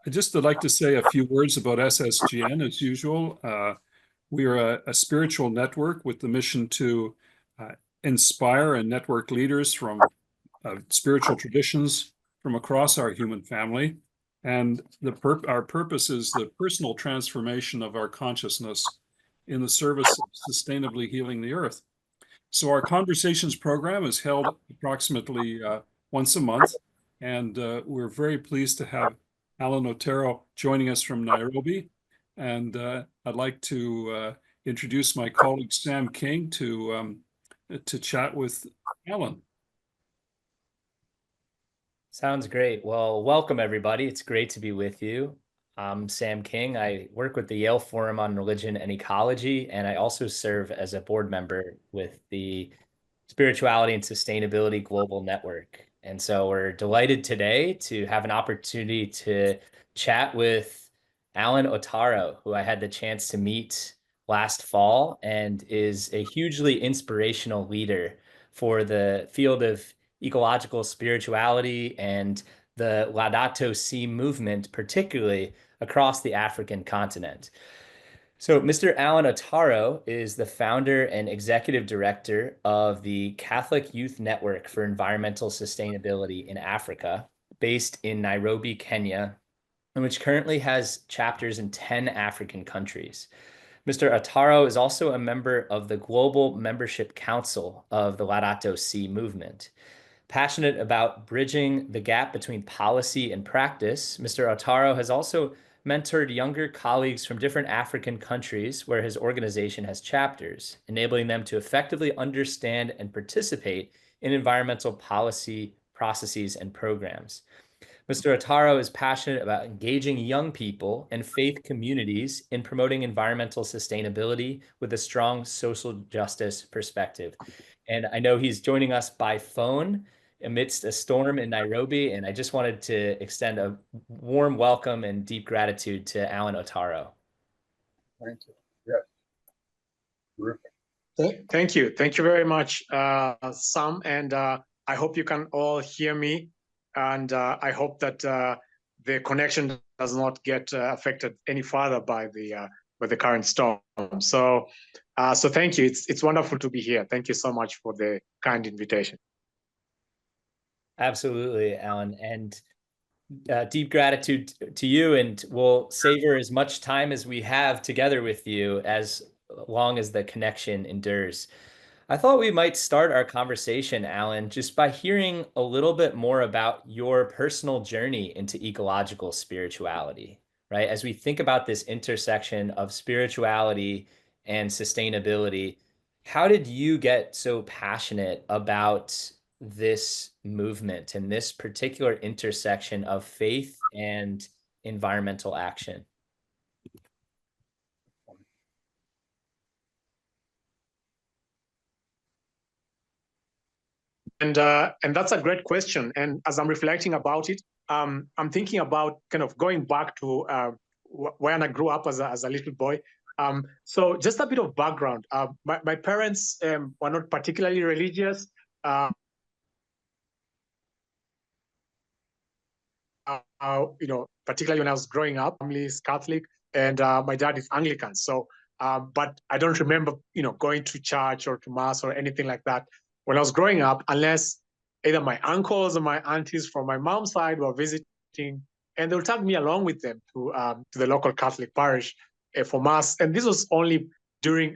I'd just like to say a few words about SSGN as usual. We are a spiritual network with the mission to inspire and network leaders from spiritual traditions from across our human family. And our purpose is the personal transformation of our consciousness in the service of sustainably healing the earth. So our Conversations program is held approximately once a month, and we're very pleased to have Alan Ottaro joining us from Nairobi. And I'd like to introduce my colleague Sam King to chat with Alan. Sounds great. Well, welcome everybody. It's great to be with you. I'm Sam King. I work with the Yale Forum on Religion and Ecology, and I also serve as a board member with the Spirituality and Sustainability Global Network. And so we're delighted today to have an opportunity to chat with Alan Ottaro, who I had the chance to meet last fall and is a hugely inspirational leader for the field of ecological spirituality and the Laudato Si movement, particularly across the African continent. So Mr. Alan Ottaro is the founder and executive director of the Catholic Youth Network for Environmental Sustainability in Africa, based in Nairobi, Kenya, and which currently has chapters in 10 African countries. Mr. Ottaro is also a member of the Global Membership Council of the Laudato Si movement. Passionate about bridging the gap between policy and practice, Mr. Ottaro has also mentored younger colleagues from different African countries where his organization has chapters, enabling them to effectively understand and participate in environmental policy processes and programs. Mr. Ottaro is passionate about engaging young people and faith communities in promoting environmental sustainability with a strong social justice perspective. And I know he's joining us by phone amidst a storm in Nairobi, and I just wanted to extend a warm welcome and deep gratitude to Alan Ottaro. Thank you. Yeah. Thank you. Thank you very much, Sam. And I hope you can all hear me. And I hope that the connection does not get affected any further by the current storm. So thank you. It's wonderful to be here. Thank you so much for the kind invitation. Absolutely, Alan. And deep gratitude to you, and we'll savor as much time as we have together with you as long as the connection endures. I thought we might start our conversation, Alan, just by hearing a little bit more about your personal journey into ecological spirituality, right? As we think about this intersection of spirituality and sustainability, how did you get so passionate about this movement and this particular intersection of faith and environmental action? And that's a great question. And as I'm reflecting about it, I'm thinking about kind of going back to when I grew up as a little boy. So just a bit of background. My parents were not particularly religious. Particularly when I was growing up, family is Catholic, and my dad is Anglican. So, but I don't remember, going to church or to mass or anything like that when I was growing up, unless either my uncles or my aunties from my mom's side were visiting, and they'll take me along with them to the local Catholic parish for mass. And this was only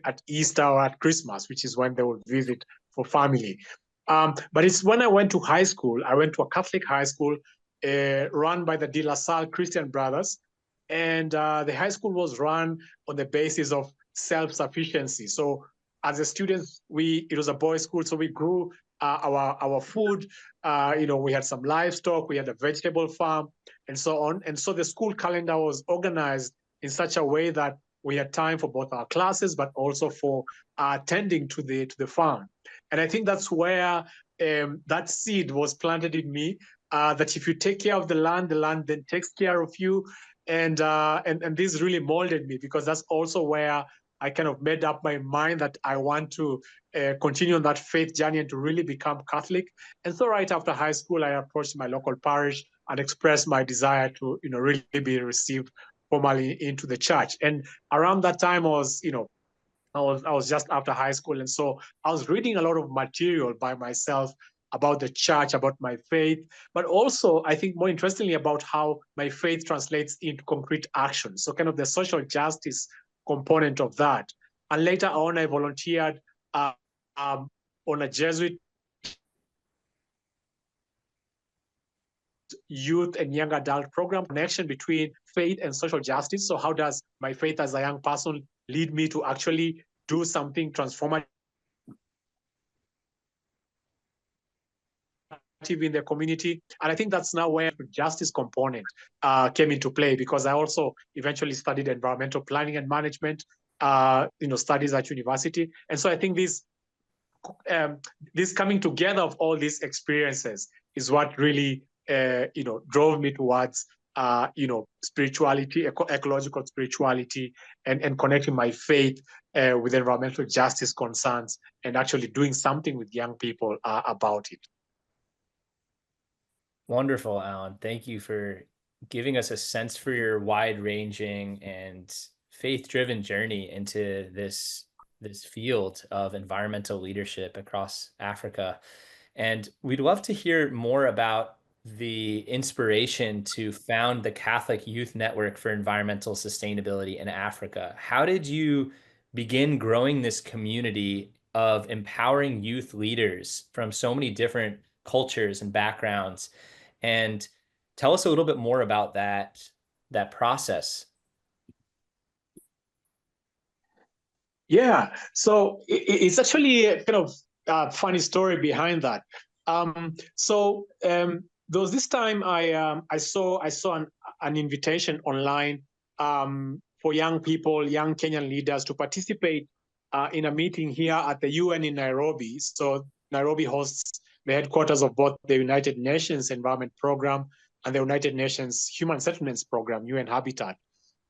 at Easter or at Christmas, which is when they would visit for family. But it's when I went to high school. I went to a Catholic high school run by the De La Salle Christian Brothers. And the high school was run on the basis of self-sufficiency. So as a student, it was a boys' school, so we grew our food. We had some livestock, we had a vegetable farm, and so on. And so the school calendar was organized in such a way that we had time for both our classes, but also for attending to the farm. And I think that's where that seed was planted in me. That if you take care of the land then takes care of you. And this really molded me, because that's also where I kind of made up my mind that I want to continue on that faith journey and to really become Catholic. And so right after high school, I approached my local parish and express my desire to, really be received formally into the church. And around that time I was just after high school. And so I was reading a lot of material by myself about the church, about my faith, but also I think more interestingly about how my faith translates into concrete action. So kind of the social justice component of that. And later on, I volunteered on a Jesuit youth and young adult program, connection between faith and social justice. So how does my faith as a young person lead me to actually do something transformative in the community? And I think that's now where the justice component came into play, because I also eventually studied environmental planning and management, studies at university. And so I think this coming together of all these experiences is what really drove me towards spirituality, ecological spirituality, and connecting my faith with environmental justice concerns, and actually doing something with young people about it. Wonderful, Alan. Thank you for giving us a sense for your wide-ranging and faith-driven journey into this field of environmental leadership across Africa. And we'd love to hear more about the inspiration to found the Catholic Youth Network for Environmental Sustainability in Africa. How did you begin growing this community of empowering youth leaders from so many different cultures and backgrounds? And tell us a little bit more about that process. Yeah, so it's actually a kind of funny story behind that. There was this time I saw an invitation online for young people, young Kenyan leaders, to participate in a meeting here at the UN in Nairobi. So Nairobi hosts the headquarters of both the United Nations Environment Program and the United Nations Human Settlements Program, UN Habitat.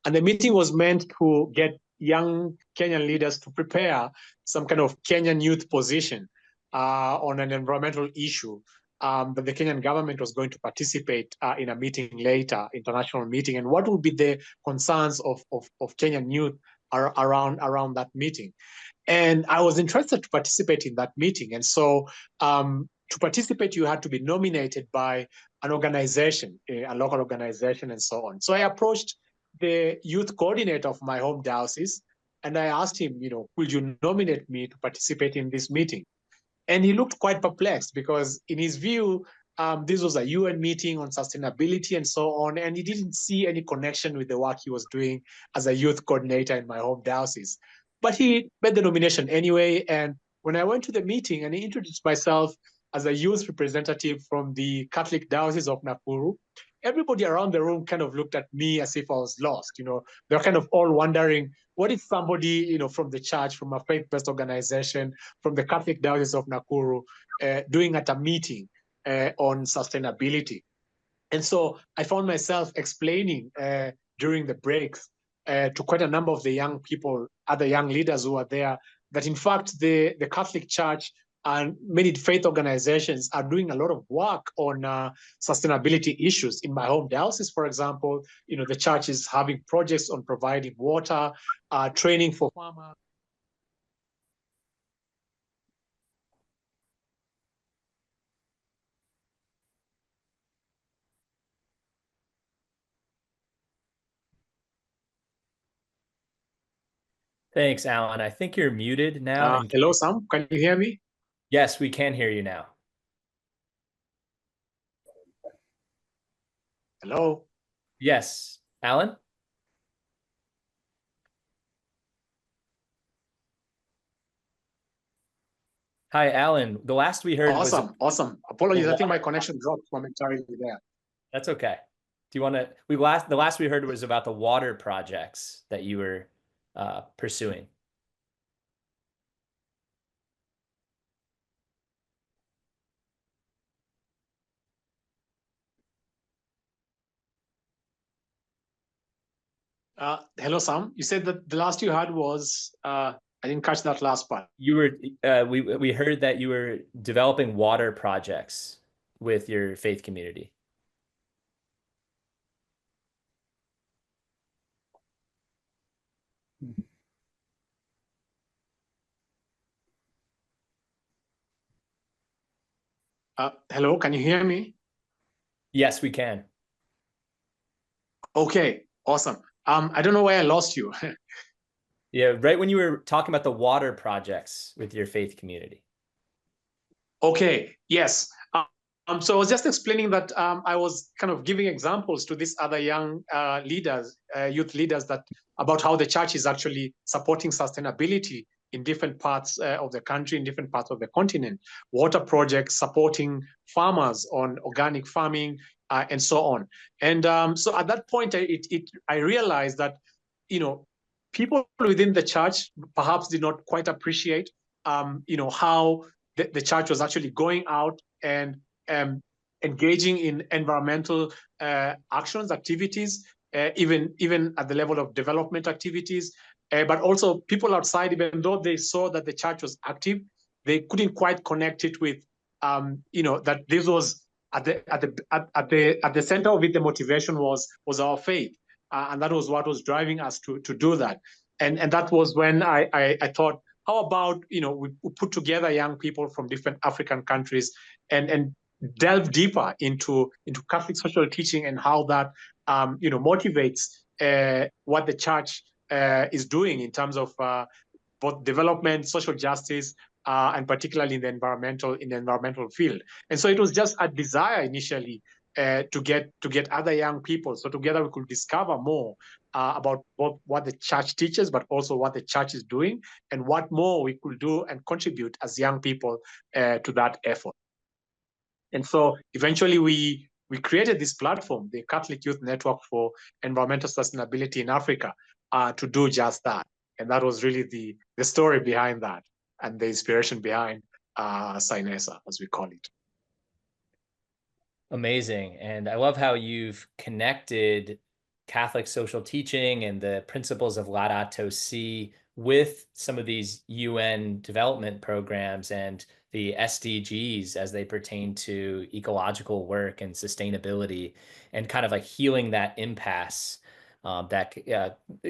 And the meeting was meant to get young Kenyan leaders to prepare some kind of Kenyan youth position on an environmental issue. But the Kenyan government was going to participate in a meeting later, international meeting, and what would be the concerns of Kenyan youth around that meeting. And I was interested to participate in that meeting. And so to participate, you had to be nominated by an organization, a local organization, and so on. So I approached the youth coordinator of my home diocese, and I asked him, will you nominate me to participate in this meeting? And he looked quite perplexed, because in his view, this was a UN meeting on sustainability and so on, and he didn't see any connection with the work he was doing as a youth coordinator in my home diocese. But he made the nomination anyway, and when I went to the meeting and introduced myself as a youth representative from the Catholic Diocese of Nakuru, everybody around the room kind of looked at me as if I was lost. They're kind of all wondering, what is somebody, from the church, from a faith-based organization, from the Catholic Diocese of Nakuru, doing at a meeting on sustainability? And so I found myself explaining during the breaks to quite a number of the young people, other young leaders who are there, that in fact the Catholic Church and many faith organizations are doing a lot of work on sustainability issues. In my home diocese, for example, the church is having projects on providing water, training for farmers. Thanks, Alan. I think you're muted now. Hello, Sam. Can you hear me? Yes, we can hear you now. Hello? Yes. Alan? Hi, Alan. The last we heard was... Awesome. Apologies, I think my connection dropped momentarily there. That's okay. Do you want to... The last we heard was about the water projects that you were pursuing. Hello, Sam. You said that the last you heard was... I didn't catch that last part. You were we heard that you were developing water projects with your faith community. Hello, can you hear me? Yes, we can. Okay, awesome. I don't know where I lost you. Yeah, right when you were talking about the water projects with your faith community. Okay, yes. So I was just explaining that I was kind of giving examples to these other young leaders, youth leaders, that about how the church is actually supporting sustainability in different parts of the country, in different parts of the continent. Water projects, supporting farmers on organic farming, and so on. And so at that point, I realized that, people within the church perhaps did not quite appreciate, how the church was actually going out and engaging in environmental actions, activities, even at the level of development activities. But also people outside, even though they saw that the church was active, they couldn't quite connect it with, that this was at the center of it. The motivation was our faith, and that was what was driving us to do that. And that was when I thought, how about, we put together young people from different African countries and delve deeper into Catholic social teaching and how that motivates what the church is doing in terms of both development, social justice, and particularly in the environmental field. And so it was just a desire initially to get other young people, so together we could discover more about both what the church teaches, but also what the church is doing, and what more we could do and contribute as young people to that effort. And so eventually we created this platform, the Catholic Youth Network for Environmental Sustainability in Africa, to do just that. And that was really the story behind that, and the inspiration behind CYNESA, as we call it. Amazing. And I love how you've connected Catholic social teaching and the principles of Laudato Si with some of these UN development programs and the SDGs as they pertain to ecological work and sustainability, and kind of like healing that impasse that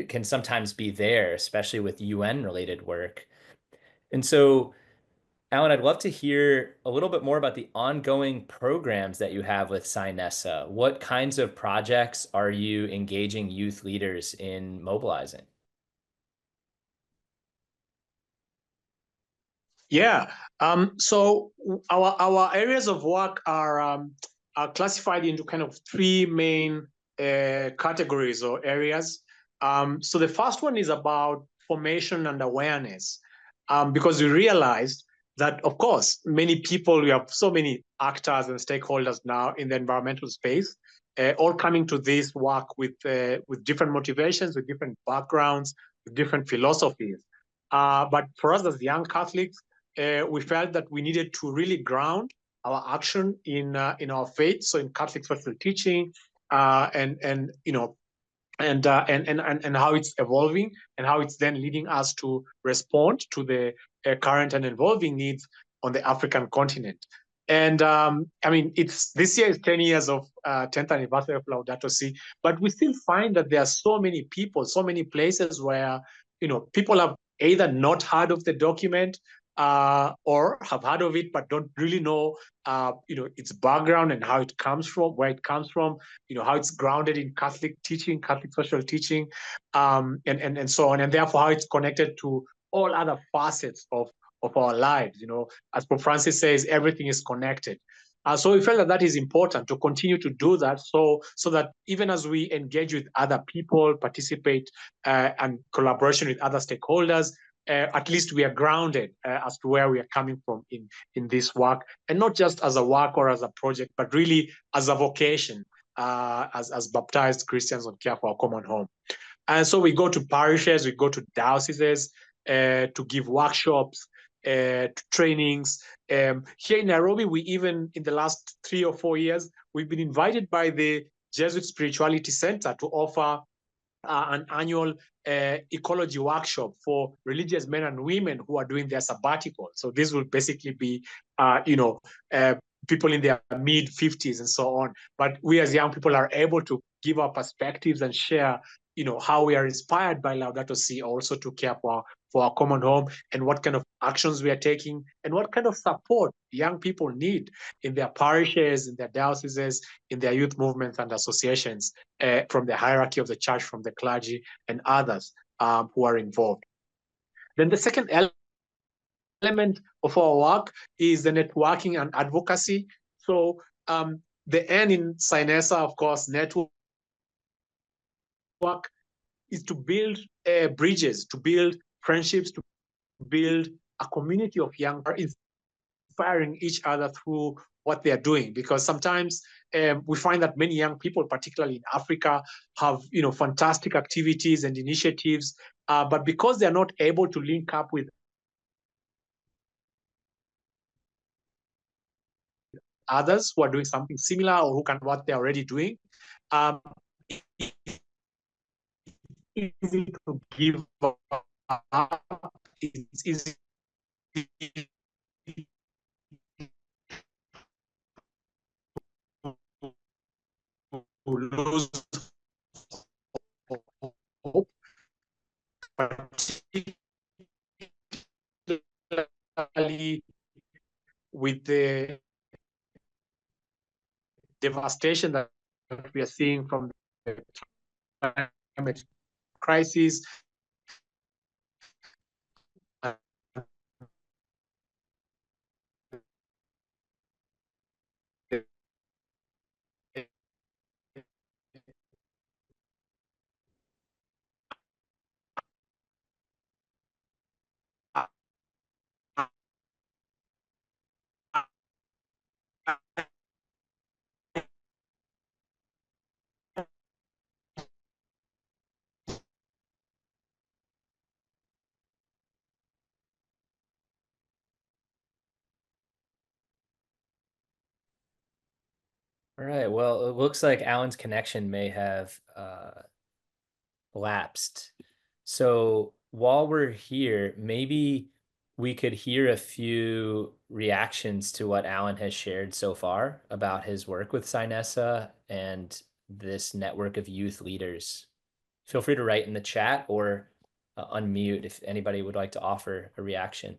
can sometimes be there, especially with UN related work. And so, Alan, I'd love to hear a little bit more about the ongoing programs that you have with CYNESA. What kinds of projects are you engaging youth leaders in mobilizing? Yeah. So our areas of work are classified into kind of three main categories or areas. So the first one is about formation and awareness, because we realized that, of course, many people, we have so many actors and stakeholders now in the environmental space, all coming to this work with different motivations, with different backgrounds, with different philosophies. But for us as young Catholics, we felt that we needed to really ground our action in our faith, so in Catholic social teaching, and how it's evolving, and how it's then leading us to respond to the current and evolving needs on the African continent. And I mean, this year is 10 years of 10th anniversary of Laudato Si, but we still find that there are so many people, so many places where people have either not heard of the document, or have heard of it but don't really know its background and how it comes from, where it comes from, how it's grounded in Catholic teaching, Catholic social teaching, and so on, and therefore how it's connected to all other facets of our lives. As Pope Francis says, everything is connected. So we felt that is important to continue to do that, so that even as we engage with other people, participate and collaboration with other stakeholders, at least we are grounded as to where we are coming from in this work, and not just as a work or as a project, but really as a vocation, as baptized Christians on care for our common home. And so we go to parishes, we go to dioceses to give workshops, trainings. Here in Nairobi, we even, in the last 3 or 4 years, we've been invited by the Jesuit Spirituality Center to offer an annual ecology workshop for religious men and women who are doing their sabbatical. So this will basically be, people in their mid-50s and so on. But we as young people are able to give our perspectives and share how we are inspired by Laudato Si also to care for our common home, and what kind of actions we are taking, and what kind of support young people need in their parishes, in their dioceses, in their youth movements and associations, from the hierarchy of the church, from the clergy and others who are involved. Then the second element of our work is the networking and advocacy. So the N in CYNESA, of course, network, is to build bridges, to build friendships, to build a community of young people, inspiring each other through what they are doing. Because sometimes we find that many young people, particularly in Africa, have fantastic activities and initiatives, but because they are not able to link up with others who are doing something similar or who can what they're already doing, it's easy to give up. It's easy to lose hope, particularly with the devastation that we are seeing from the climate crisis. All right. Well, it looks like Alan's connection may have lapsed. So while we're here, maybe we could hear a few reactions to what Alan has shared so far about his work with CYNESA and this network of youth leaders. Feel free to write in the chat or unmute if anybody would like to offer a reaction.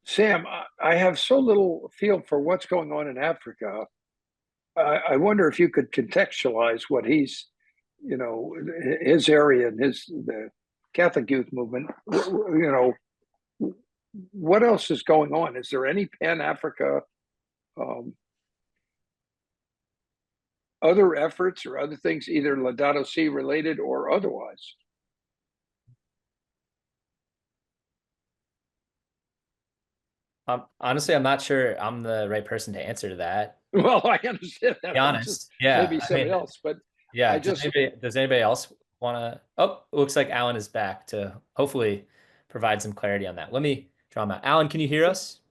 Sam, I have so little feel for what's going on in Africa. I wonder if you could contextualize what he's, his area and the Catholic youth movement. What else is going on? Is there any Pan-Africa other efforts or other things, either Laudato Si related or otherwise? Honestly, I'm not sure I'm the right person to answer to that. Well, I understand that. Be honest, yeah. Maybe somebody else, but yeah. does anybody else want to? Oh, it looks like Alan is back to hopefully provide some clarity on that. Let me draw him out. Alan, can you hear us?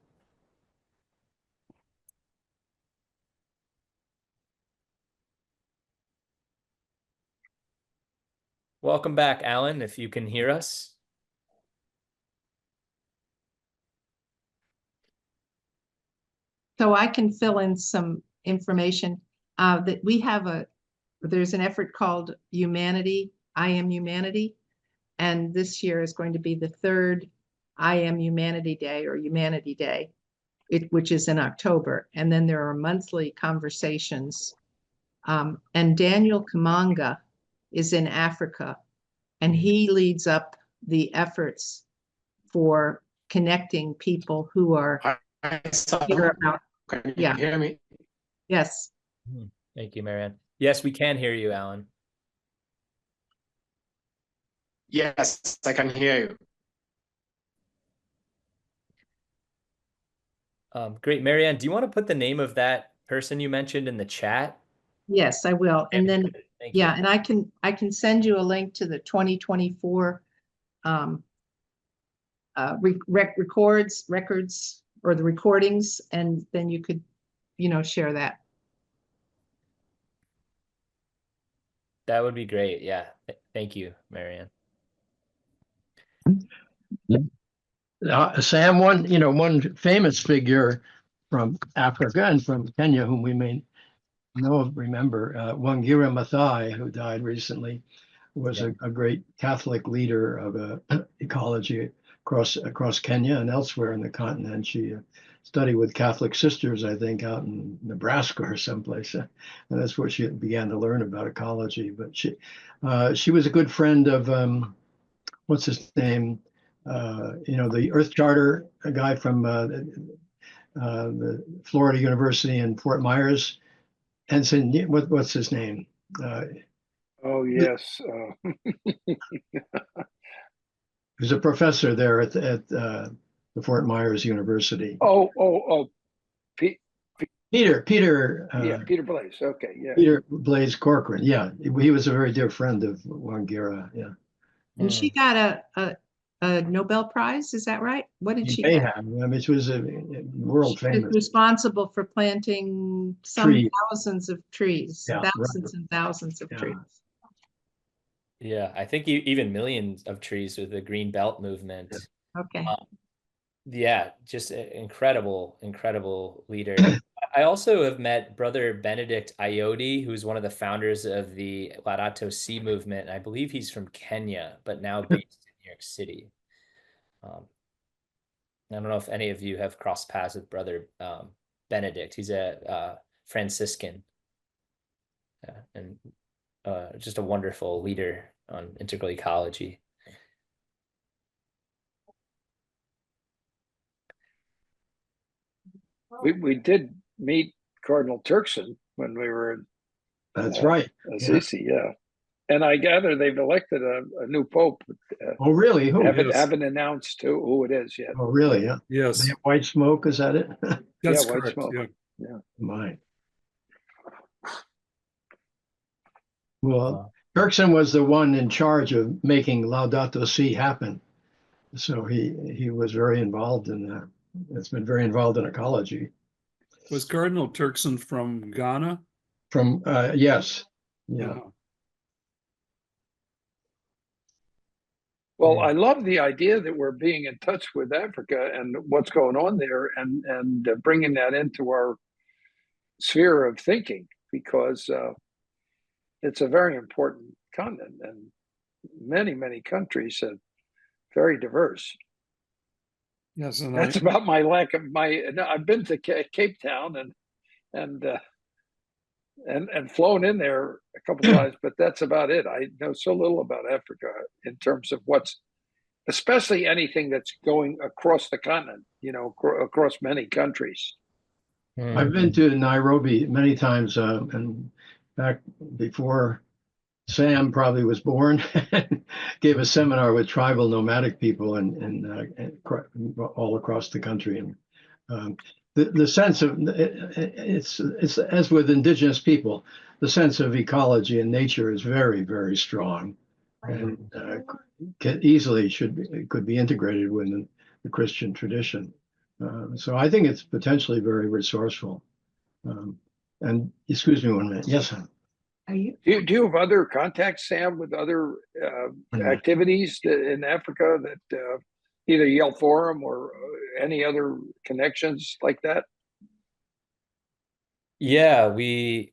Welcome back, Alan, if you can hear us. So I can fill in some information that we have there's an effort called Humanity, I Am Humanity. And this year is going to be the third I Am Humanity Day or Humanity Day, which is in October. And then there are monthly conversations. And Daniel Kamanga is in Africa, and he leads up the efforts for connecting people who are here about. Can you hear me? Yes. Thank you, Marianne. Yes, we can hear you, Alan. Yes, I can hear you. Great. Marianne, do you want to put the name of that person you mentioned in the chat? Yes, I will. And then, you. And I can send you a link to the 2024 records or the recordings, and then you could, share that. That would be great. Yeah. Thank you, Marianne. Sam, one famous figure from Africa and from Kenya, whom we may remember, Wangira Maathai, who died recently, was Yeah. a great Catholic leader of ecology across Kenya and elsewhere in the continent. She studied with Catholic sisters, I think, out in Nebraska or someplace, and that's where she began to learn about ecology. But she was a good friend of what's his name? The Earth Charter, a guy from the Florida University in Fort Myers. Ensign, what's his name? Oh yes. He was a professor there at the Fort Myers University. Oh. Peter. Yeah, Peter Blaze. Okay, yeah. Peter Blaze Corcoran. Yeah, he was a very dear friend of Wangira. Yeah. And she got a Nobel Prize, is that right? What did He she may get? have. I mean, she was a world She was famous responsible for planting some tree. thousands of trees, Yeah, right. thousands and thousands of Yeah. trees. Yeah, I think even millions of trees with the Green Belt movement. Okay. Yeah, just an incredible leader. I also have met Brother Benedict Ayodi, who's one of the founders of the Laudato Si movement. I believe he's from Kenya, but now based in New York City. I don't know if any of you have crossed paths with Brother Benedict. He's a Franciscan, and just a wonderful leader on integral ecology. We did meet Cardinal Turkson when we were in That's right. Assisi, yeah. And I gather they've elected a new pope. Oh, really? Who? Haven't announced who it is yet. Oh, really? Yeah. Yes, They have white smoke. Is that it? that's white correct. smoke. Yeah. Mine. Well, Turkson was the one in charge of making Laudato Si happen. So he was very involved in that. It's been very involved in ecology. Was Cardinal Turkson from Ghana? From yes. Yeah. Well, I love the idea that we're being in touch with Africa and what's going on there, and bringing that into our sphere of thinking, because it's a very important continent, and many countries are very diverse. Yes, and That's about my lack of my. I've been to Cape Town and flown in there a couple times, but that's about it. I know so little about Africa in terms of what's, especially anything that's going across the continent, across many countries. I've been to Nairobi many times, and back before Sam probably was born, gave a seminar with tribal nomadic people and all across the country. And the sense of it's as with indigenous people, the sense of ecology and nature is very strong, and could be integrated within the Christian tradition. So I think it's potentially very resourceful. And excuse me 1 minute. Yes, sir. Are you? Do you have other contacts, Sam, with other activities in Africa that either Yale Forum or any other connections like that? Yeah, we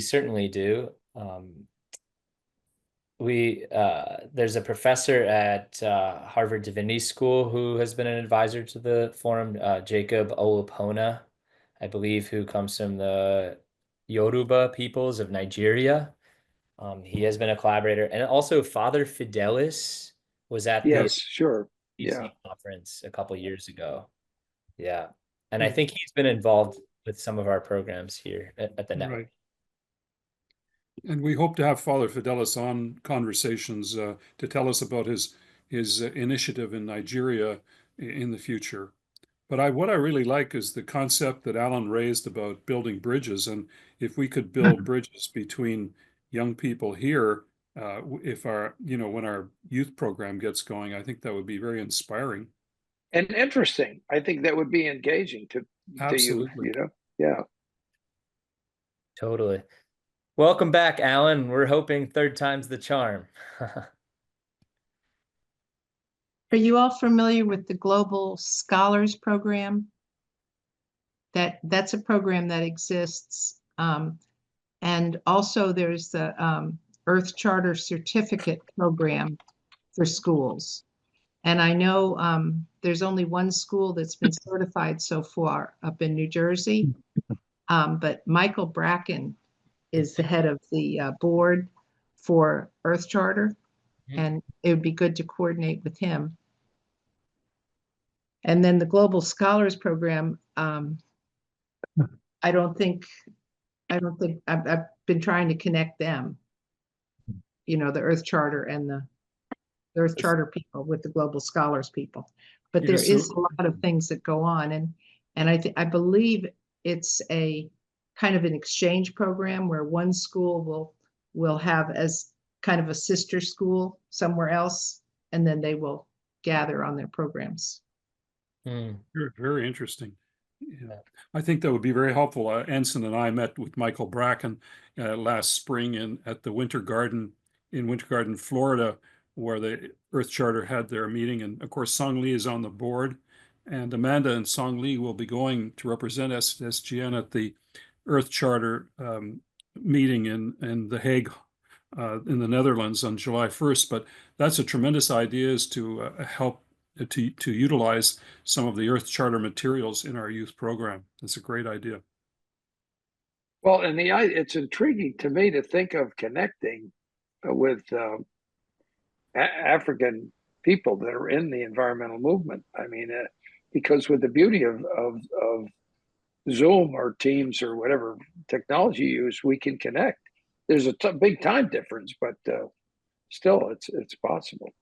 certainly do. There's a professor at Harvard Divinity School who has been an advisor to the forum, Jacob Olupona, I believe, who comes from the Yoruba peoples of Nigeria. He has been a collaborator, and also Father Fidelis was at the conference a couple years ago. Yeah, and I think he's been involved with some of our programs here at the network. Right. And we hope to have Father Fidelis on Conversations to tell us about his initiative in Nigeria in the future. But what I really like is the concept that Alan raised about building bridges. And if we could build bridges between young people here, when our youth program gets going, I think that would be very inspiring. And interesting. I think that would be engaging to Absolutely. you, Yeah. Totally. Welcome back, Alan. We're hoping third time's the charm. Are you all familiar with the Global Scholars Program? That's a program that exists. And also there's the Earth Charter certificate program for schools. And I know there's only one school that's been certified so far up in New Jersey. But Michael Bracken is the head of the board for Earth Charter, and it would be good to coordinate with him. And then the Global Scholars Program, I don't think I've been trying to connect them, you know, the Earth Charter and the Earth Charter people with the Global Scholars people. But there Yes, is so- a lot of things that go on, and I believe it's a kind of an exchange program where one school will have as kind of a sister school somewhere else, and then they will gather on their programs. Mm. Very interesting. Yeah. I think that would be very helpful. Anson and I met with Michael Bracken last spring at the Winter Garden in Winter Garden, Florida, where the Earth Charter had their meeting. And of course, Song Lee is on the board. And Amanda and Song Lee will be going to represent SSGN at the Earth Charter meeting in The Hague in the Netherlands on July 1st. But that's a tremendous idea, is to help to utilize some of the Earth Charter materials in our youth program. It's a great idea. Well, and it's intriguing to me to think of connecting with African people that are in the environmental movement. I mean, because with the beauty of Zoom or Teams or whatever technology you use, we can connect. There's a big time difference, but still, it's possible.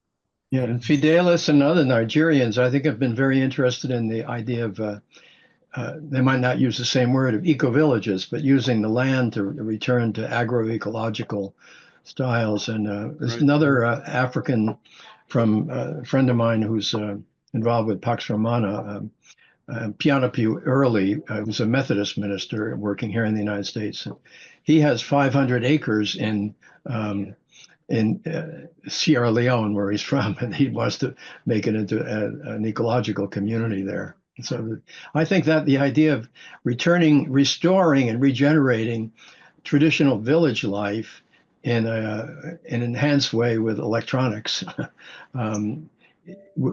Yeah, and Fidelis and other Nigerians, I think, have been very interested in the idea of, they might not use the same word of eco-villages, but using the land to return to agroecological styles. And there's Right. another African from a friend of mine who's involved with Pax Romana, Pianapi Early, who's a Methodist minister working here in the United States. He has 500 acres in Sierra Leone, where he's from, and he wants to make it into an ecological community there. So I think that the idea of restoring and regenerating traditional village life in an enhanced way with electronics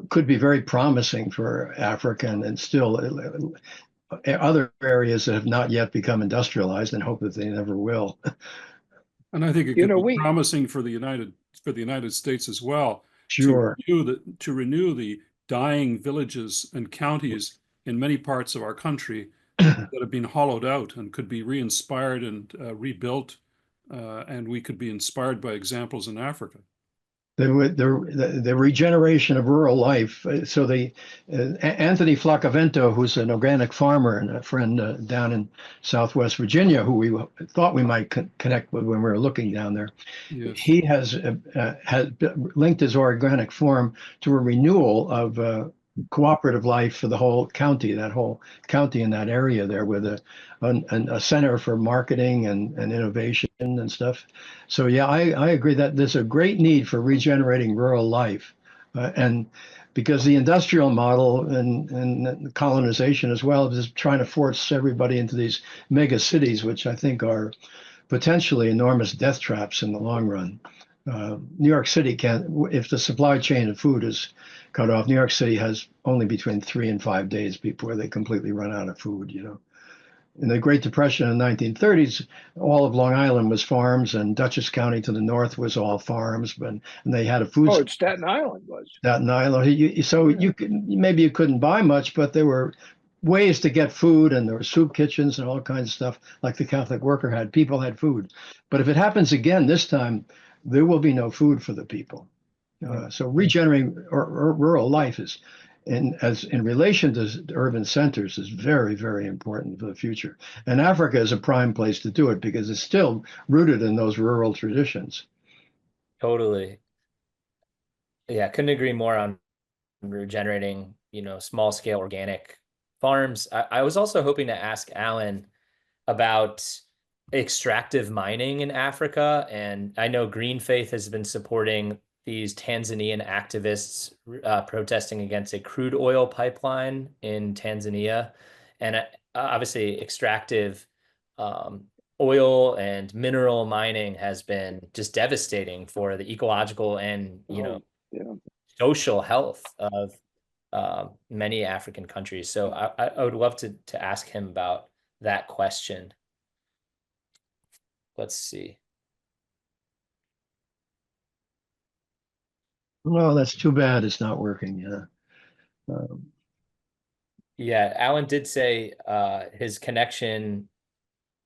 could be very promising for Africa, and still other areas that have not yet become industrialized, and hope that they never will. And I think it could be promising for the United States as well. Sure. To renew the dying villages and counties in many parts of our country that have been hollowed out and could be re-inspired and rebuilt, and we could be inspired by examples in Africa. The regeneration of rural life. So Anthony Flacavento, who's an organic farmer and a friend down in Southwest Virginia, who we thought we might connect with when we were looking down there, yes. He has linked his organic farm to a renewal of cooperative life for the whole county, that whole county in that area there, with a center for marketing and innovation and stuff. So yeah, I agree that there's a great need for regenerating rural life, and because the industrial model and colonization as well is trying to force everybody into these mega cities, which I think are potentially enormous death traps in the long run. New York City can't, if the supply chain of food is cut off, New York City has only between 3 and 5 days before they completely run out of food, you know. In the Great Depression in the 1930s, all of Long Island was farms, and Dutchess County to the north was all farms, and they had a food. Oh, Staten Island was. Staten Island. Maybe you couldn't buy much, but there were ways to get food, and there were soup kitchens and all kinds of stuff like the Catholic Worker had. People had food. But if it happens again this time, there will be no food for the people. So regenerating rural life is, in relation to urban centers, is very, very important for the future. And Africa is a prime place to do it because it's still rooted in those rural traditions. Totally. Yeah, couldn't agree more on regenerating, small scale organic farms. I was also hoping to ask Alan about extractive mining in Africa. And I know Green Faith has been supporting these Tanzanian activists protesting against a crude oil pipeline in Tanzania. And obviously extractive oil and mineral mining has been just devastating for the ecological and, Yeah. social health of many African countries. So I would love to ask him about that question. Let's see. Well, that's too bad it's not working. Yeah. Yeah, Alan did say his connection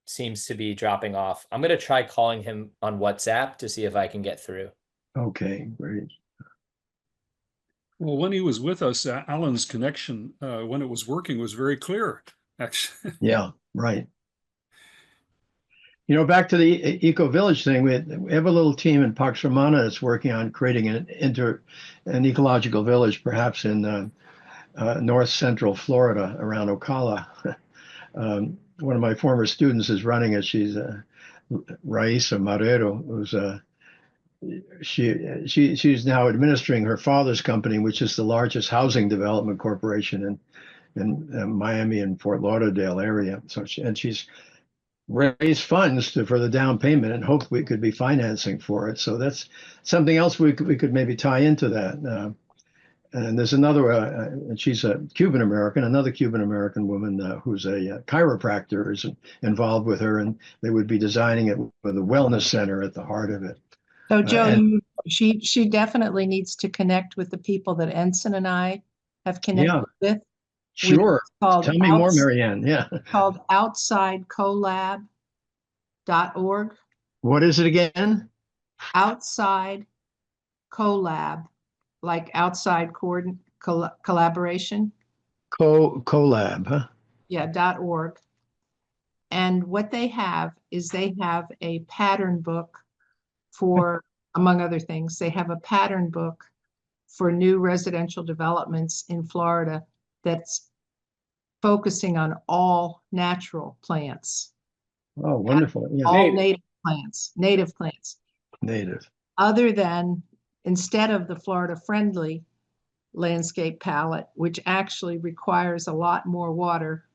seems to be dropping off. I'm going to try calling him on WhatsApp to see if I can get through. Okay, great. Well, when he was with us, Alan's connection, when it was working, was very clear, actually. Yeah, right. Back to the eco village thing, we have a little team in Pax Romana that's working on creating an ecological village, perhaps in north central Florida around Ocala. One of my former students is running it. She's Raisa Marrero, who's she's now administering her father's company, which is the largest housing development corporation in Miami and Fort Lauderdale area. So she's raised funds for the down payment and hope we could be financing for it. So that's something else we could maybe tie into that. And there's another, she's a Cuban American, another Cuban American woman who's a chiropractor is involved with her, and they would be designing it with a wellness center at the heart of it. So Joe, and- she definitely needs to connect with the people that Ensign and I have connected with. Sure. Called Tell me more, Marianne. Yeah. Called outsidecolab.org. What is it again? Outside collab, like outside collaboration. Collab, huh? Yeah, .org. And what they have is they have a pattern book for, among other things, they have a pattern book for new residential developments in Florida that's focusing on all natural plants. Oh, wonderful. Yeah. All native plants. Native. Other than, instead of the Florida friendly landscape palette, which actually requires a lot more water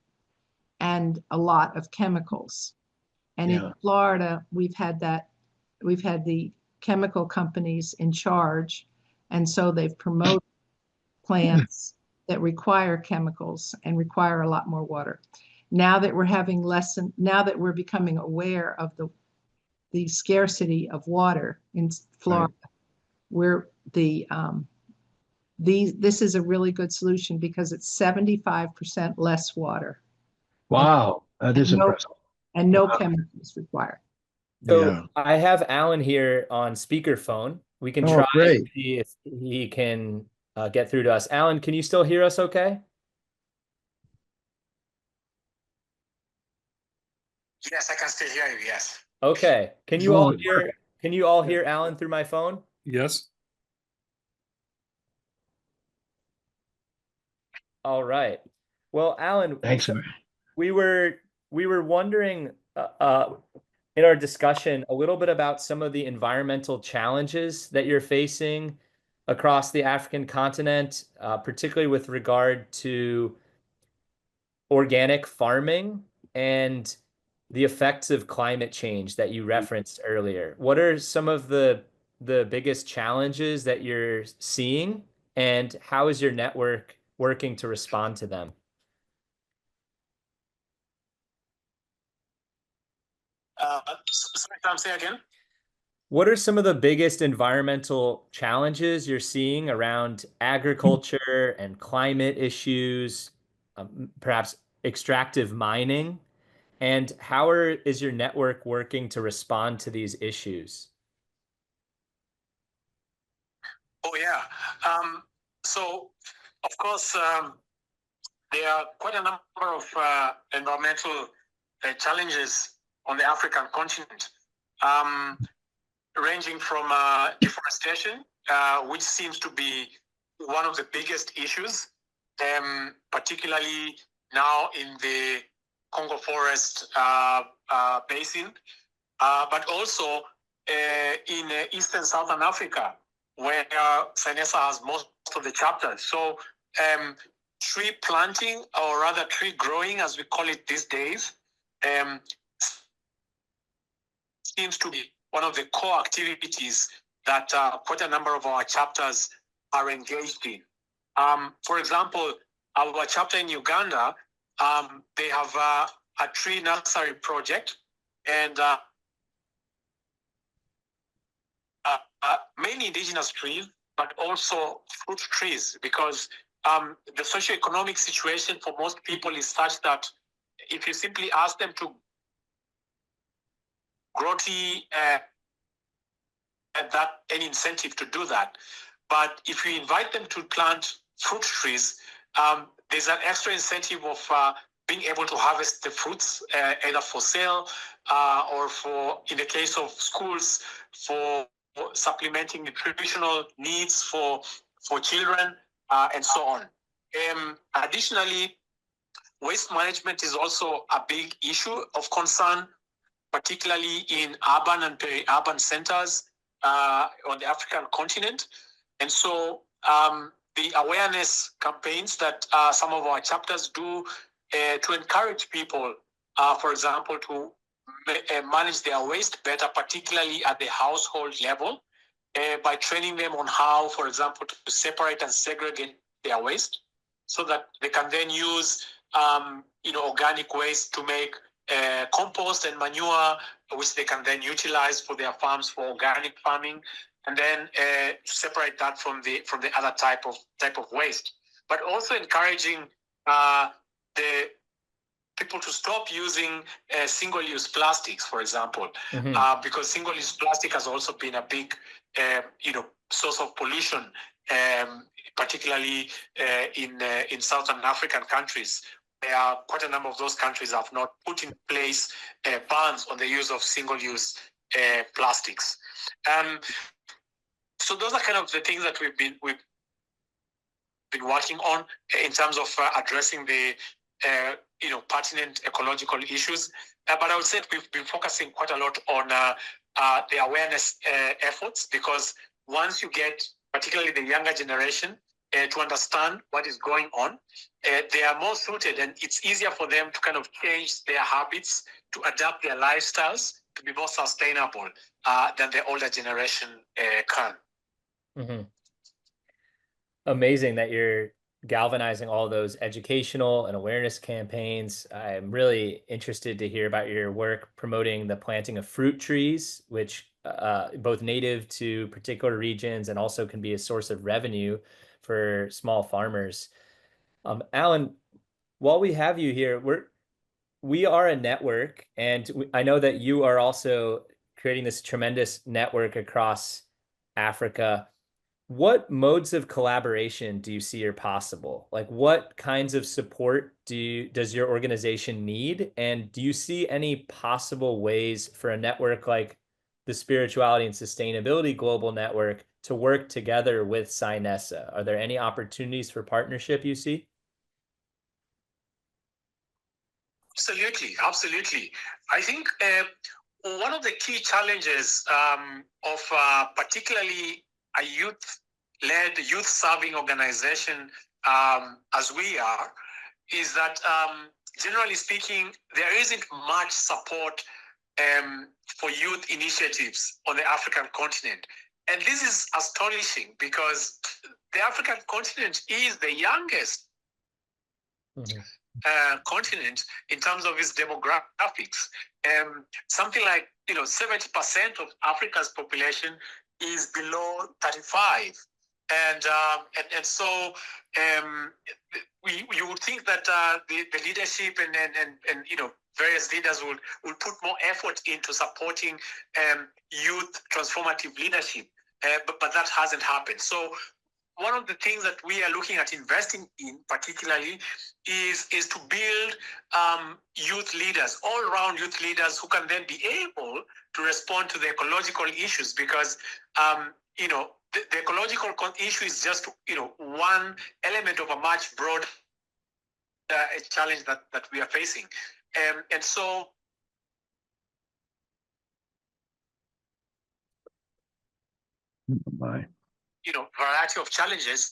and a lot of chemicals. And in Florida, we've had the chemical companies in charge. And so they've promoted plants that require chemicals and require a lot more water. Now that we're becoming aware of the scarcity of water in Florida, this is a really good solution because it's 75% less water. Wow, that is impressive. And no chemicals required. So I have Alan here on speakerphone. We can try to see if he can get through to us. Alan, can you still hear us okay? Yes, I can still hear you, yes. Okay. Can you all hear Alan through my phone? Yes. All right. Well, Alan, thanks. We were wondering in our discussion a little bit about some of the environmental challenges that you're facing across the African continent, particularly with regard to organic farming and the effects of climate change that you referenced earlier. What are some of the biggest challenges that you're seeing, and how is your network working to respond to them? Sorry, can I say again? What are some of the biggest environmental challenges you're seeing around agriculture and climate issues, perhaps extractive mining? And how is your network working to respond to these issues? Oh, yeah. So, of course, there are quite a number of environmental challenges on the African continent, ranging from deforestation, which seems to be one of the biggest issues, particularly now in the Congo Forest Basin, but also in Eastern Southern Africa, where CYNESA has most of the chapters. So tree planting, or rather tree growing, as we call it these days, seems to be one of the core activities that quite a number of our chapters are engaged in. For example, our chapter in Uganda, they have a tree nursery project, and many indigenous trees, but also fruit trees, because the socioeconomic situation for most people is such that if you simply ask them to grow tea, that any incentive to do that. But if you invite them to plant fruit trees, there's an extra incentive of being able to harvest the fruits, either for sale or for, in the case of schools, for supplementing nutritional needs for children, and so on. Additionally, waste management is also a big issue of concern, particularly in urban and peri-urban centers on the African continent. And so the awareness campaigns that some of our chapters do to encourage people, for example, to manage their waste better, particularly at the household level, by training them on how, for example, to separate and segregate their waste, so that they can then use organic waste to make compost and manure, which they can then utilize for their farms for organic farming, and then separate that from the other type of waste. But also encouraging the people to stop using single-use plastics, for example, because single-use plastic has also been a big source of pollution, particularly in Southern African countries. Quite a number of those countries have not put in place bans on the use of single-use plastics. So those are kind of the things that we've been working on in terms of addressing the pertinent ecological issues. But I would say we've been focusing quite a lot on the awareness efforts, because once you get particularly the younger generation to understand what is going on, they are more suited, and it's easier for them to kind of change their habits, to adapt their lifestyles to be more sustainable than the older generation can. Mm-hmm. Amazing that you're galvanizing all those educational and awareness campaigns. I'm really interested to hear about your work promoting the planting of fruit trees, which both native to particular regions and also can be a source of revenue for small farmers. Alan, while we have you here, we are a network, and I know that you are also creating this tremendous network across Africa. What modes of collaboration do you see are possible? Like, what kinds of support does your organization need? And do you see any possible ways for a network like the Spirituality and Sustainability Global Network to work together with CYNESA? Are there any opportunities for partnership you see? Absolutely. I think one of the key challenges of particularly a youth-led, youth-serving organization as we are, is that generally speaking, there isn't much support for youth initiatives on the African continent. And this is astonishing, because the African continent is the youngest continent in terms of its demographics. Something like 70% of Africa's population is below 35, and so you would think that the leadership and various leaders will put more effort into supporting youth transformative leadership, but that hasn't happened. So one of the things that we are looking at investing in particularly is to build youth leaders, all-round youth leaders who can then be able to respond to the ecological issues, because the ecological issue is just one element of a much broader challenge that we are facing, and so variety of challenges,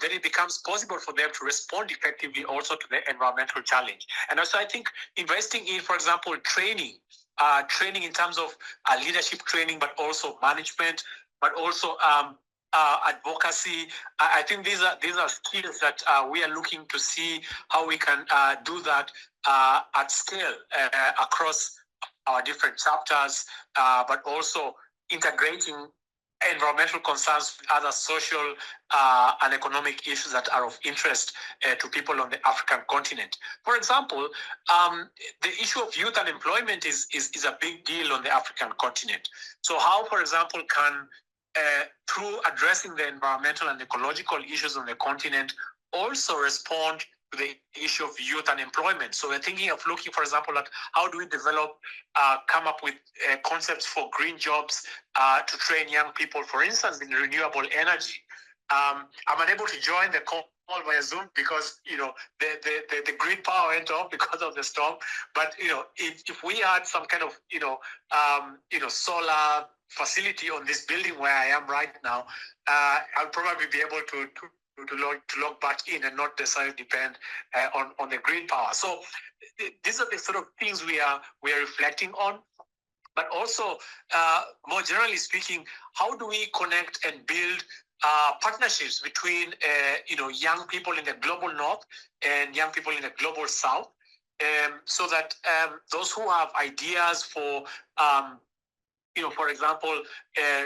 then it becomes possible for them to respond effectively also to the environmental challenge. And also, I think investing in, for example, training training in terms of leadership training, but also management, but also advocacy. I think these are skills that we are looking to see how we can do that at scale across our different chapters, but also integrating environmental concerns with other social and economic issues that are of interest to people on the African continent. For example, the issue of youth unemployment is a big deal on the African continent. So how, for example, can through addressing the environmental and ecological issues on the continent also respond to the issue of youth unemployment? So we're thinking of looking, for example, at how do we develop, come up with concepts for green jobs to train young people, for instance, in renewable energy. I'm unable to join the call via Zoom because the grid power went off because of the storm. But if we had some kind of solar facility on this building where I am right now, I'll probably be able to log back in and not necessarily depend on the grid power. So these are the sort of things we are reflecting on. But also, more generally speaking, how do we connect and build partnerships between young people in the global north and young people in the global south, so that those who have ideas for for example,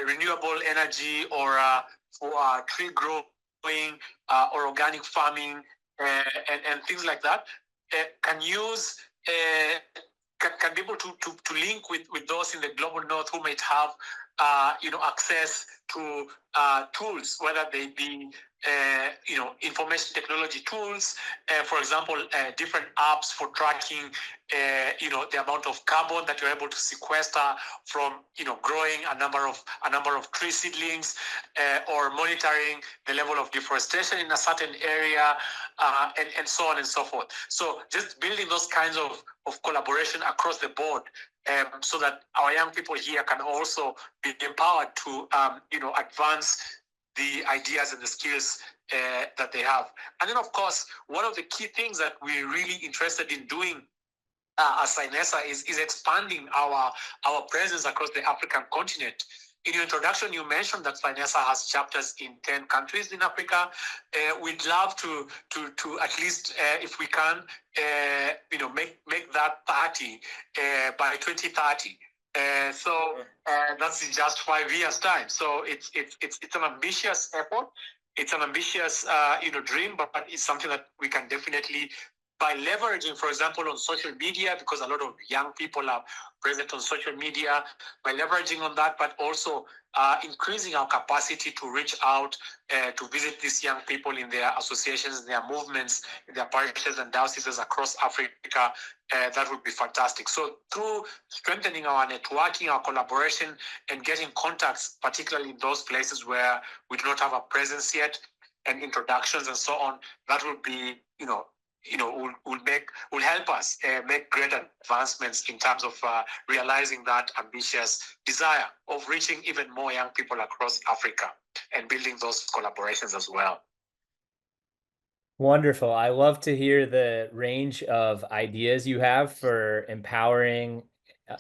renewable energy or for tree growing or organic farming and things like that, can use can be able to link with those in the global north who might have access to tools, whether they be information technology tools, for example, different apps for tracking the amount of carbon that you're able to sequester from growing a number of tree seedlings, or monitoring the level of deforestation in a certain area, and so on and so forth. So just building those kinds of collaboration across the board, so that our young people here can also be empowered to advance the ideas and the skills that they have. And then, of course, one of the key things that we're really interested in doing as CYNESA is expanding our presence across the African continent. In your introduction, you mentioned that CYNESA has chapters in 10 countries in Africa. We'd love to at least, if we can, make that 30 by 2030. So that's in just 5 years' time. So it's an ambitious effort. It's an ambitious dream, but it's something that we can definitely, by leveraging, for example, on social media, because a lot of young people are present on social media, by leveraging on that, but also increasing our capacity to reach out to visit these young people in their associations, in their movements, in their parishes and dioceses across Africa, that would be fantastic. So through strengthening our networking, our collaboration, and getting contacts, particularly in those places where we do not have a presence yet, and introductions and so on, that would be, will help us make great advancements in terms of realizing that ambitious desire of reaching even more young people across Africa and building those collaborations as well. Wonderful. I love to hear the range of ideas you have for empowering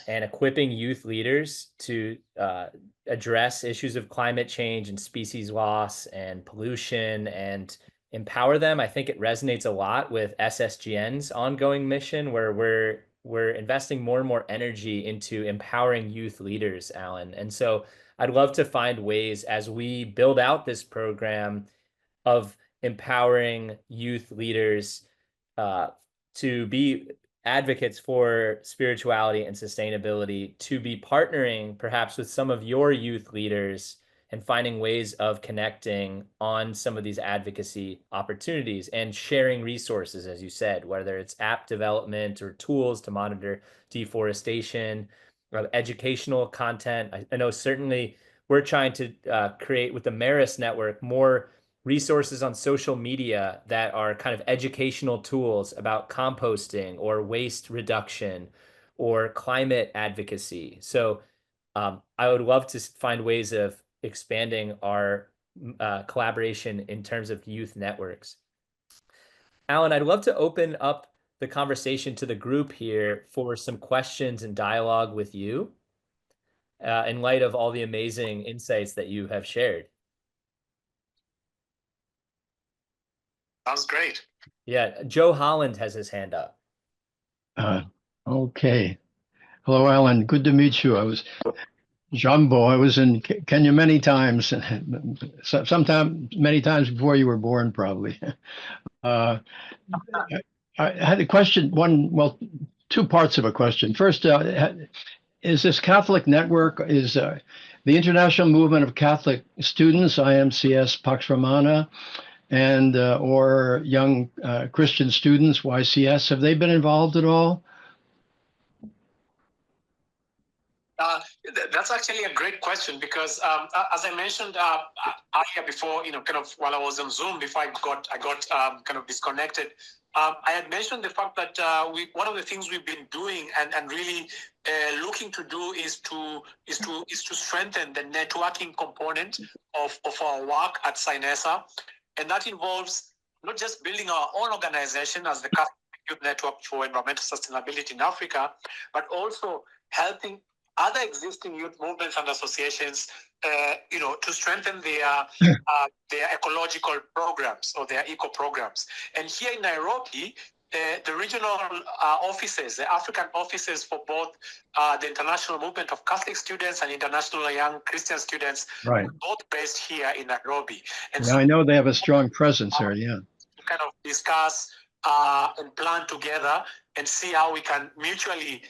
and equipping youth leaders to address issues of climate change and species loss and pollution and empower them. I think it resonates a lot with SSGN's ongoing mission, where we're investing more and more energy into empowering youth leaders, Alan. And so I'd love to find ways as we build out this program of empowering youth leaders to be advocates for spirituality and sustainability, to be partnering perhaps with some of your youth leaders and finding ways of connecting on some of these advocacy opportunities and sharing resources, as you said, whether it's app development or tools to monitor deforestation, educational content. I know certainly we're trying to create with the Maris Network more resources on social media that are kind of educational tools about composting or waste reduction or climate advocacy. So I would love to find ways of expanding our collaboration in terms of youth networks. Alan, I'd love to open up the conversation to the group here for some questions and dialogue with you in light of all the amazing insights that you have shared. Sounds great. Yeah, Joe Holland has his hand up. Okay. Hello, Alan. Good to meet you. I was Jumbo. I was in Kenya many times, sometimes many times before you were born, probably. I had a question, two parts of a question. First, is this Catholic network, is the International Movement of Catholic Students, IMCS Pax Romana, and or Young Christian Students, YCS, have they been involved at all? That's actually a great question because, as I mentioned earlier before, kind of while I was on Zoom before I got kind of disconnected, I had mentioned the fact that one of the things we've been doing and really looking to do is to strengthen the networking component of our work at CYNESA, and that involves not just building our own organization as the Catholic Youth Network for Environmental Sustainability in Africa, but also helping other existing youth movements and associations, to strengthen their ecological programs or their eco programs. And here in Nairobi, the regional offices, the African offices for both the International Movement of Catholic Students and International Young Christian Students, Right. are both based here in Nairobi. And Yeah, so I know they have a strong presence there. Yeah. kind of discuss and plan together and see how we can mutually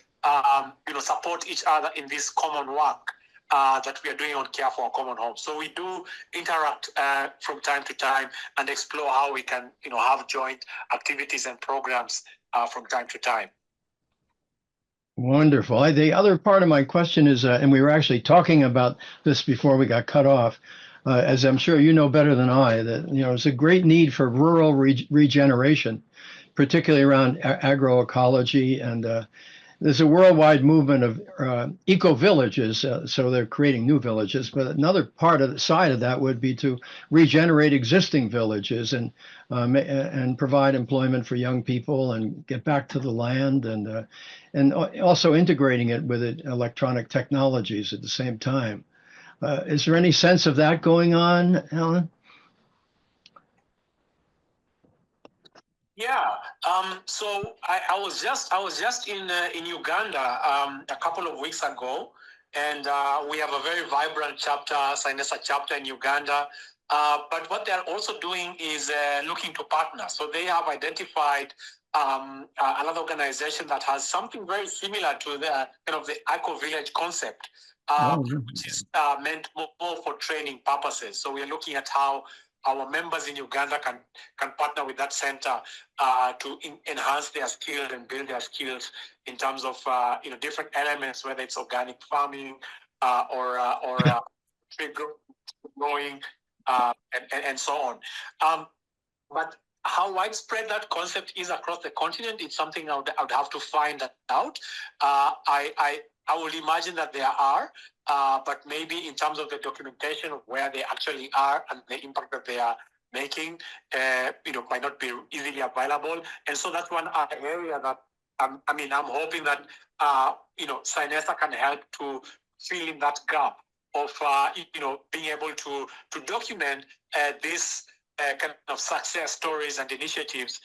support each other in this common work that we are doing on Care for Our Common Home. So we do interact from time to time and explore how we can have joint activities and programs from time to time. Wonderful. The other part of my question is, and we were actually talking about this before we got cut off, as I'm sure you know better than I, that there's a great need for rural regeneration, particularly around agroecology, and there's a worldwide movement of eco-villages, so they're creating new villages. But another part of the side of that would be to regenerate existing villages and provide employment for young people and get back to the land, and also integrating it with electronic technologies at the same time. Is there any sense of that going on, Alan? Yeah. So I was just in Uganda a couple of weeks ago, and we have a very vibrant chapter, CYNESA chapter in Uganda. But what they're also doing is looking to partner. So they have identified another organization that has something very similar to the kind of the eco village concept, which is meant more for training purposes. So we're looking at how our members in Uganda can partner with that center to enhance their skills and build their skills in terms of different elements, whether it's organic farming or tree growing and so on. But how widespread that concept is across the continent, it's something I would have to find out. I would imagine that there are, but maybe in terms of the documentation of where they actually are and the impact that they are making, might not be easily available. And so that's one area that I'm hoping that CYNESA can help to fill in that gap of being able to document this kind of success stories and initiatives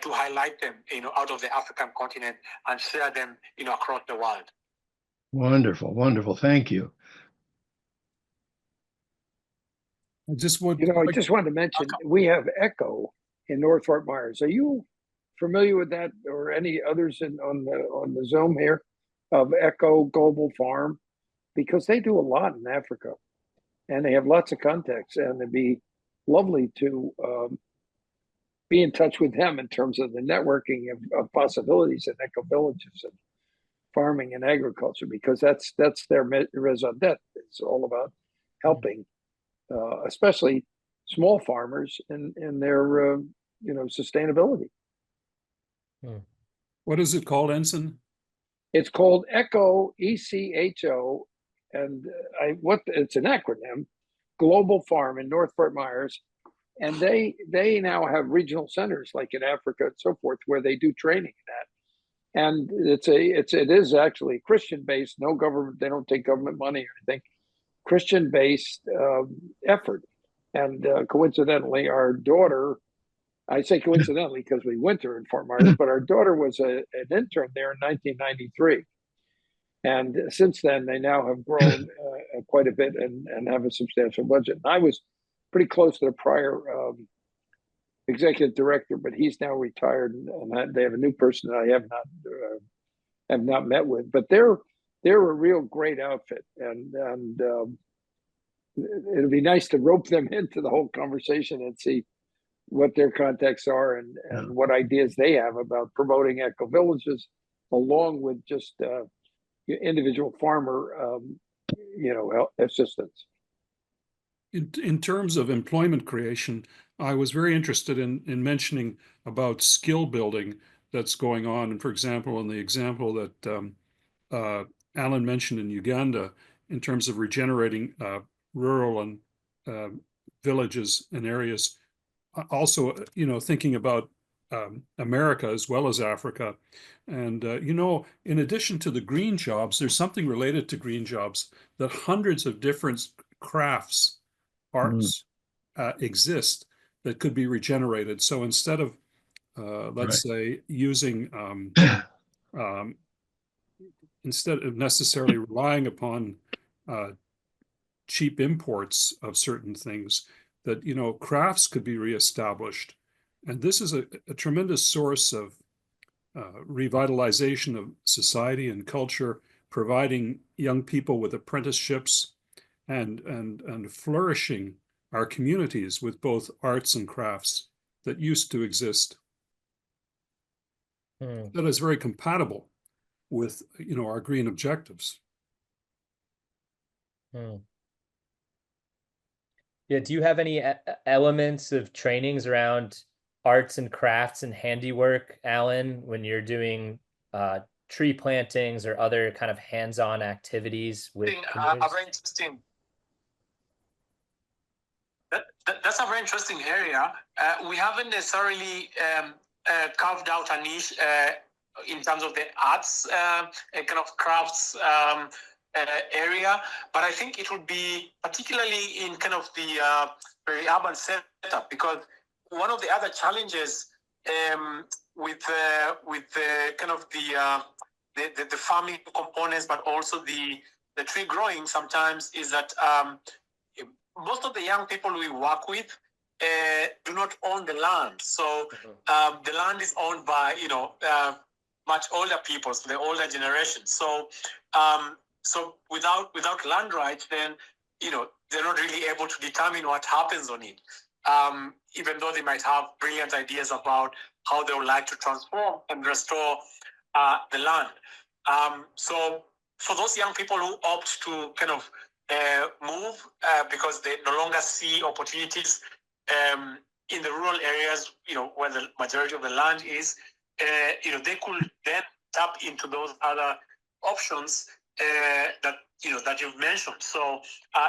to highlight them out of the African continent and share them across the world. Wonderful, wonderful. Thank you. I just would. I just wanted to mention we have ECHO in North Fort Myers. Are you familiar with that, or any others on the Zoom here of ECHO Global Farm? Because they do a lot in Africa, and they have lots of contacts, and it'd be lovely to be in touch with them in terms of the networking of possibilities in eco villages and farming and agriculture, because that's their raison d'etre. It's all about helping, especially small farmers in their sustainability. What is it called, Ensign? It's called ECHO, ECHO, and it's an acronym, Global Farm in North Fort Myers. and they now have regional centers like in Africa and so forth where they do training in that. And it is actually Christian based, no government, they don't take government money or anything, Christian based effort. And coincidentally, our daughter, I say coincidentally because we went there in Fort Myers, but our daughter was an intern there in 1993. And since then, they now have grown quite a bit and have a substantial budget. And I was pretty close to the prior executive director, but he's now retired, and they have a new person that I have not met with. But they're a real great outfit, and it'll be nice to rope them into the whole conversation and see what their contacts are and what ideas they have about promoting eco villages, along with just individual farmer, assistance. In terms of employment creation, I was very interested in mentioning about skill building that's going on. And for example, in the example that Alan mentioned in Uganda, in terms of regenerating rural and villages and areas, also, thinking about America as well as Africa. And, in addition to the green jobs, there's something related to green jobs, that hundreds of different crafts, arts exist that could be regenerated. So instead of, let's say, using, instead of necessarily relying upon cheap imports of certain things, that, crafts could be reestablished. And this is a tremendous source of revitalization of society and culture, providing young people with apprenticeships and flourishing our communities with both arts and crafts that used to exist. That is very compatible with, our green objectives. Yeah, do you have any elements of trainings around arts and crafts and handiwork, Alan, when you're doing tree plantings or other kind of hands-on activities with very interesting. That's a very interesting area. We haven't necessarily carved out a niche in terms of the arts kind of crafts area, but I think it would be particularly in kind of the very urban setup, because one of the other challenges with the kind of the farming components, but also the tree growing sometimes, is that most of the young people we work with do not own the land. So the land is owned by much older people, so the older generation. So so without land rights, then they're not really able to determine what happens on it, even though they might have brilliant ideas about how they would like to transform and restore the land. So for those young people who opt to kind of move because they no longer see opportunities in the rural areas, where the majority of the land is, they could then tap into those other options that you've mentioned. So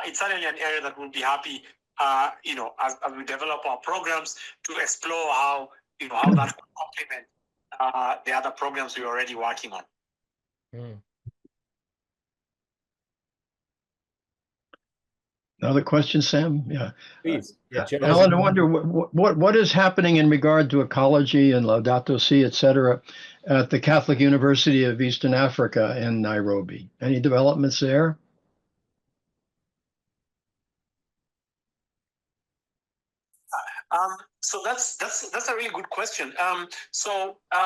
it's certainly an area that we'll be happy, as we develop our programs, to explore how how that could complement the other programs we're already working on. Another question, Sam? Yeah. Please. Alan, I wonder what is happening in regard to ecology and Laudato Si, et cetera, at the Catholic University of Eastern Africa in Nairobi. Any developments there? So that's a really good question. As far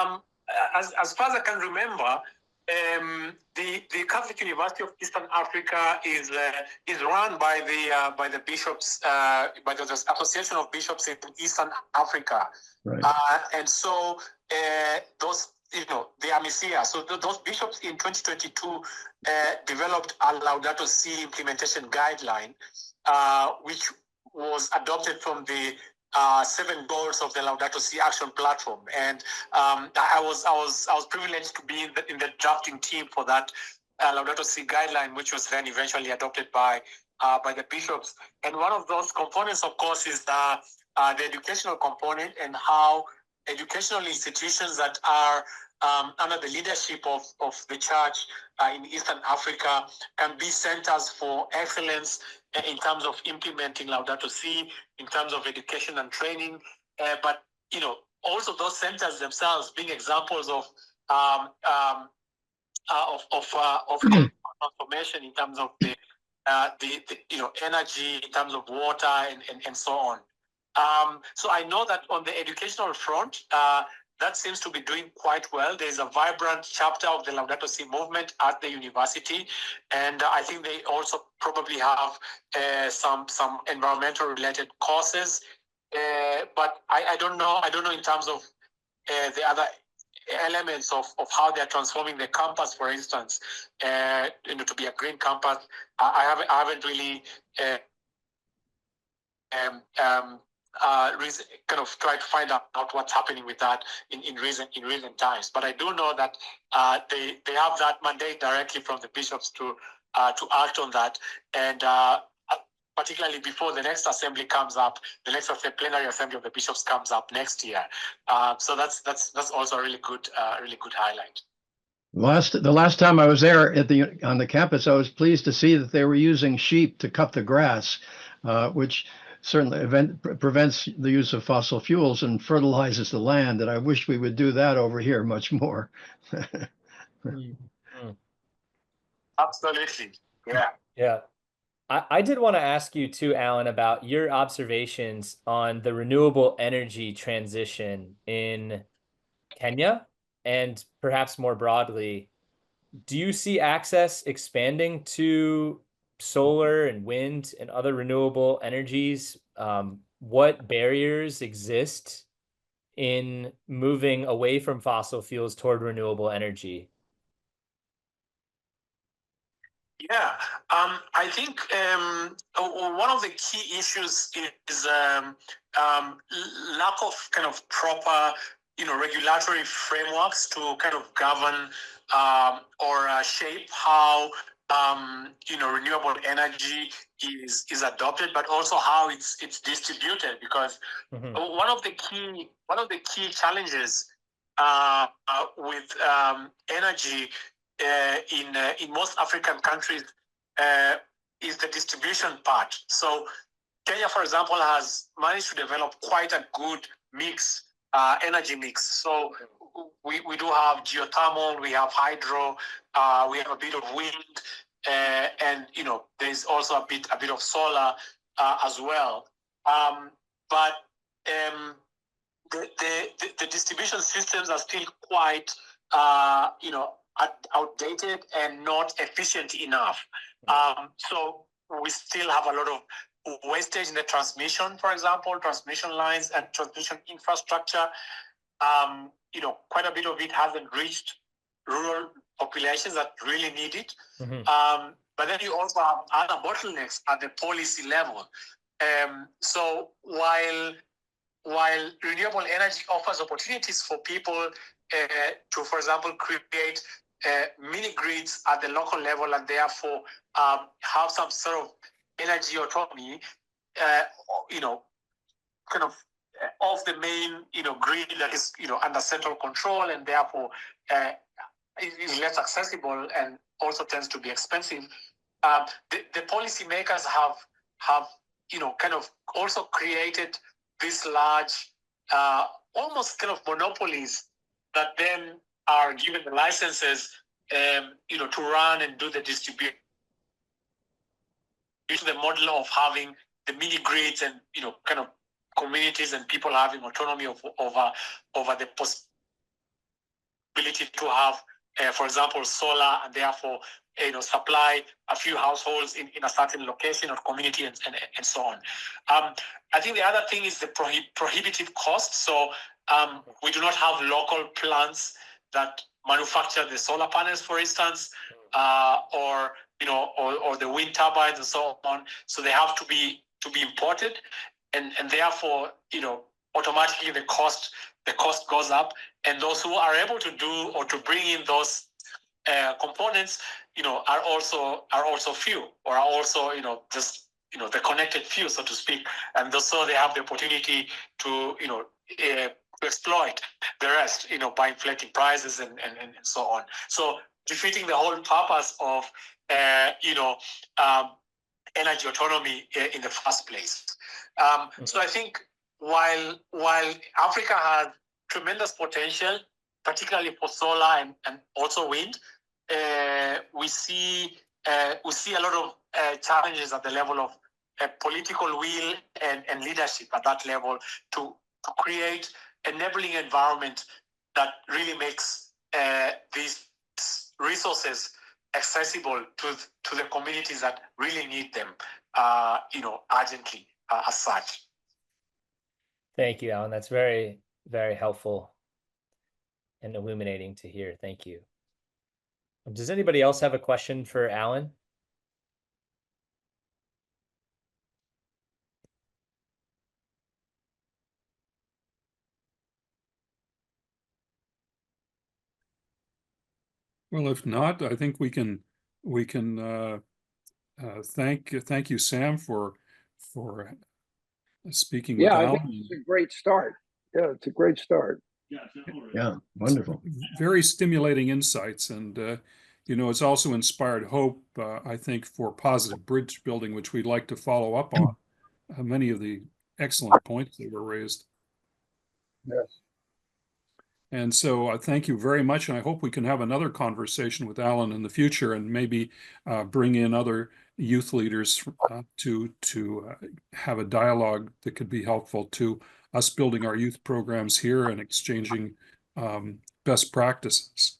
as I can remember, the Catholic University of Eastern Africa is run by the bishops, by the Association of Bishops in Eastern Africa, right. And so those the AMISIA. So those bishops in 2022 developed a Laudato Si implementation guideline, which was adopted from the 7 goals of the Laudato Si action platform, and I was privileged to be in the drafting team for that Laudato Si guideline, which was then eventually adopted by by the bishops. And one of those components, of course, is the educational component, and how educational institutions that are under the leadership of the church in Eastern Africa can be centers for excellence in terms of implementing Laudato Si, in terms of education and training, but also those centers themselves being examples of transformation in terms of the energy, in terms of water, and so on. So I know that on the educational front, that seems to be doing quite well. There's a vibrant chapter of the Laudato Si movement at the university, and I think they also probably have some environmental related courses. But I don't know in terms of the other elements of how they're transforming the campus, for instance, to be a green campus. I haven't really kind of try to find out what's happening with that in recent times. But I do know that they have that mandate directly from the bishops to act on that, and particularly before the next assembly comes up, the next plenary assembly of the bishops comes up next year. So that's also a really good highlight. The last time I was there on the campus, I was pleased to see that they were using sheep to cut the grass, which certainly prevents the use of fossil fuels and fertilizes the land. And I wish we would do that over here much more. Absolutely. Yeah. Yeah. I did want to ask you too, Alan, about your observations on the renewable energy transition in Kenya, and perhaps more broadly. Do you see access expanding to solar and wind and other renewable energies? What barriers exist in moving away from fossil fuels toward renewable energy? Yeah, I think one of the key issues is lack of kind of proper, regulatory frameworks to kind of govern or shape how renewable energy is adopted, but also how it's distributed. Because one of the key challenges with energy in most African countries is the distribution part. So Kenya, for example, has managed to develop quite a good mix, energy mix. So we do have geothermal, we have hydro, we have a bit of wind, and there's also a bit of solar as well. But the distribution systems are still quite outdated and not efficient enough. So we still have a lot of wastage in the transmission, for example, transmission lines and transmission infrastructure. Quite a bit of it hasn't reached rural populations that really need it. But then you also have other bottlenecks at the policy level. So while renewable energy offers opportunities for people to, for example, create mini grids at the local level and therefore have some sort of energy autonomy, kind of off the main, grid that is, under central control, and therefore is less accessible and also tends to be expensive. The policymakers have kind of also created this large, almost kind of monopolies that then are given the licenses, to run and do the distribution. The model of having the mini grids and kind of communities and people having autonomy over the possibility to have, for example, solar, and therefore supply a few households in a certain location or community and so on. I think the other thing is the prohibitive cost. So we do not have local plants that manufacture the solar panels, for instance, or the wind turbines and so on. So they have to be imported, and therefore automatically the cost goes up. And those who are able to do or to bring in those components, are also few, or are also, just, the connected few, so to speak, and so they have the opportunity to, to exploit the rest, by inflating prices and so on. So defeating the whole purpose of, energy autonomy in the first place. So I think while Africa has tremendous potential, particularly for solar and also wind, we see a lot of challenges at the level of political will and leadership at that level to create enabling environment that really makes these resources accessible to the communities that really need them, urgently, as such. Thank you, Alan. That's very, very helpful and illuminating to hear. Thank you. Does anybody else have a question for Alan? Well, if not, I think we can thank you, Sam, for speaking with Yeah, I Alan. think it's a great start. Yeah, it's a great start. Yeah, wonderful. Very stimulating insights, and it's also inspired hope, I think, for positive bridge building, which we'd like to follow up on many of the excellent points that were raised. Yes. And so I thank you very much, and I hope we can have another conversation with Alan in the future, and maybe bring in other youth leaders to have a dialogue that could be helpful to us building our youth programs here and exchanging best practices.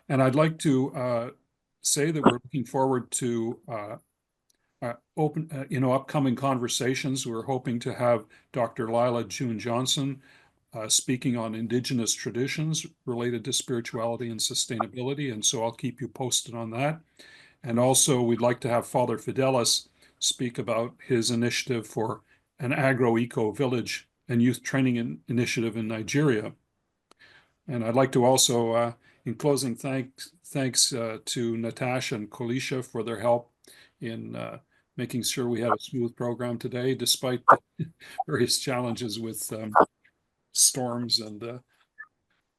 And I'd like to say that we're looking forward to upcoming conversations. We're hoping to have Dr. Lila June Johnson speaking on Indigenous traditions related to spirituality and sustainability. And so I'll keep you posted on that. And also we'd like to have Father Fidelis speak about his initiative for an agro-eco village and youth training initiative in Nigeria. And I'd like to also, in closing, thanks to Natasha and Kolisha for their help in making sure we had a smooth program today, despite the various challenges with storms and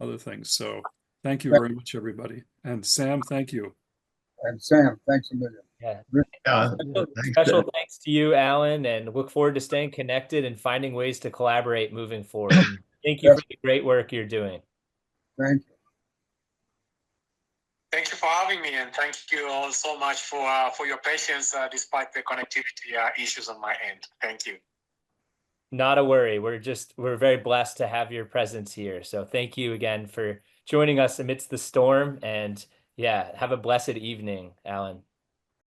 other things. So thank you very much, everybody. And Sam, thank you. And Sam, thanks a million. Yeah. Thanks, Special Dan. thanks to you, Alan, and look forward to staying connected and finding ways to collaborate moving forward. And thank you for the great work you're doing. Thank you. Thank you for having me, and thank you all so much for your patience despite the connectivity issues on my end. Thank you. Not a worry. We're very blessed to have your presence here. So thank you again for joining us amidst the storm, and yeah, have a blessed evening, Alan.